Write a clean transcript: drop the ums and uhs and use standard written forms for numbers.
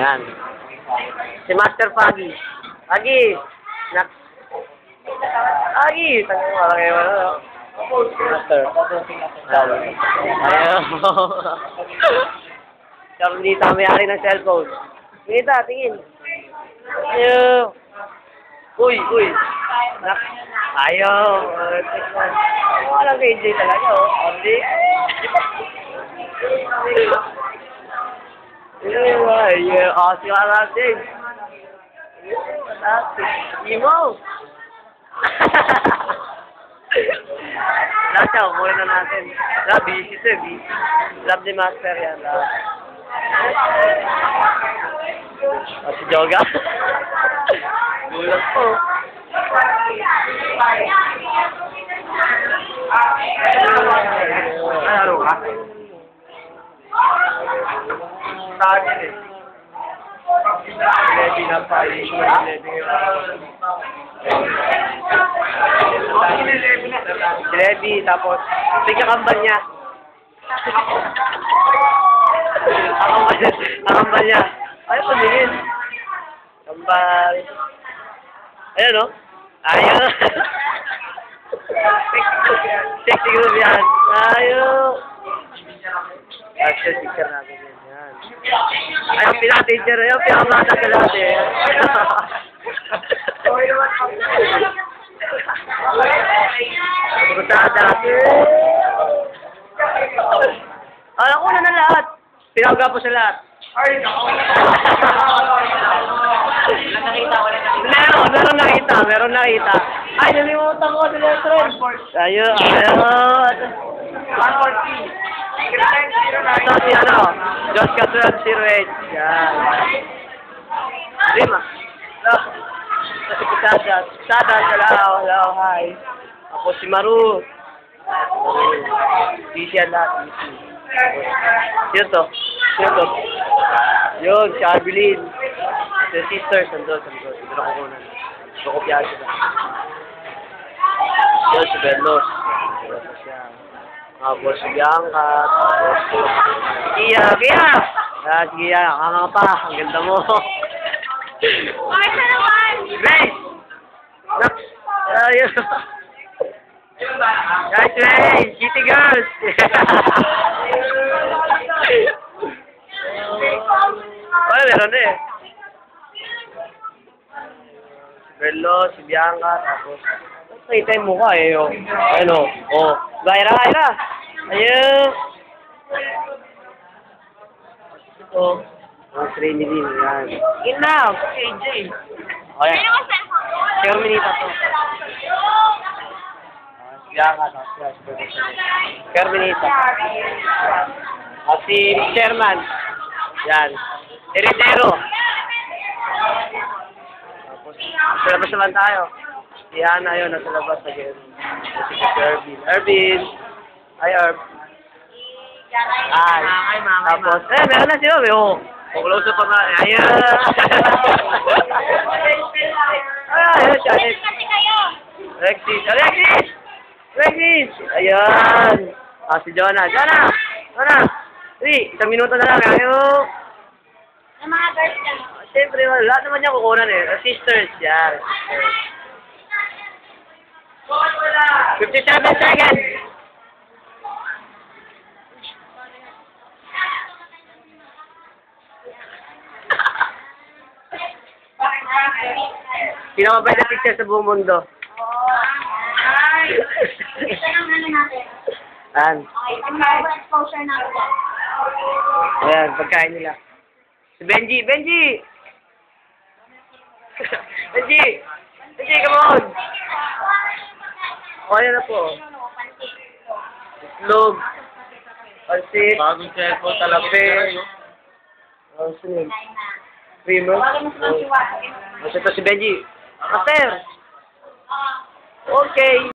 Yan. Si Master Paggy. Paggy! Paggy! Tangan mo, malaki mo, no? Master. Ayaw. Carlita, may-ari ng cellphone. Carlita, tingin. Ayaw. Uy. Ayaw. Walang KJ talaga, oh. Hindi. Kasi ka natin. Imo. Lahat siya, umuwi na natin. Busy ito, busy. Love ni Master yan. Si Joga. Gulat po. Ano ka? Target eh. Lebi na pa. Lebi, tapos kambal niya. Ang kambal niya. Ayaw tumingin. Kambal. Ayan o. Ayaw. Sexy group yan. Ayaw. Actually, teacher natin yan. Ay, yung pinaka-teacher na yun. Pinaka-mata ka natin. Putada. Alam ko na lahat. Pinaka-gapo sa lahat. Meron nakita. Ay, nalimutan ko sila, friend. Ayaw. Ito si Josh Casual 08. Yan. Lima. Kasi Sada, hello, hi. Ako si Maru. Easy yan lahat. Sino to? Yun, si Arbilin. Si sisters, nandun. Siguro ko kunan. Nakopyahan sila. Yun, si Berlos. Tapos si Bianca. Tapos si Kia. Si Kia, kama pa. Ang ganda mo. Grace! Ayun. Guys, Grace! Kitty girls! Ay, meron eh. Si Berlo, si Bianca, tapos nakita yung mukha eh. Ano? Oh. Gaira. Ayun. Ito. Ang Trinity. Yan. In now. KJ. O yan. Carmenita to. Si Bianca. Carmenita. Si Sherman. Yan. Heredero. Tapos, sa labas naman tayo. Si Hana yun, nasa labas again. Si Ervin. Hi, Erv. Ay, tapos, meron na siya. Close up pa nga. Ayan. Ayan, siya. Alexis. Ayan. Si Jonah. Isang minuto na lang. Ayaw. Ang mga girls lang. Siyempre, lahat naman niya kukunan eh. Sisters, yan. 57 seconds. Pinakamabait na picture sa buong mundo. Ito lang natin. An? Okay, ang mga exposure natin. Ayan, pagkain nila. Si Benji! Benji, come on! O, ayan na po. Islog. Pansit. Bagong cellphone talaga. Ang sunod. Creamer. Ito si Benji. Master! Okay.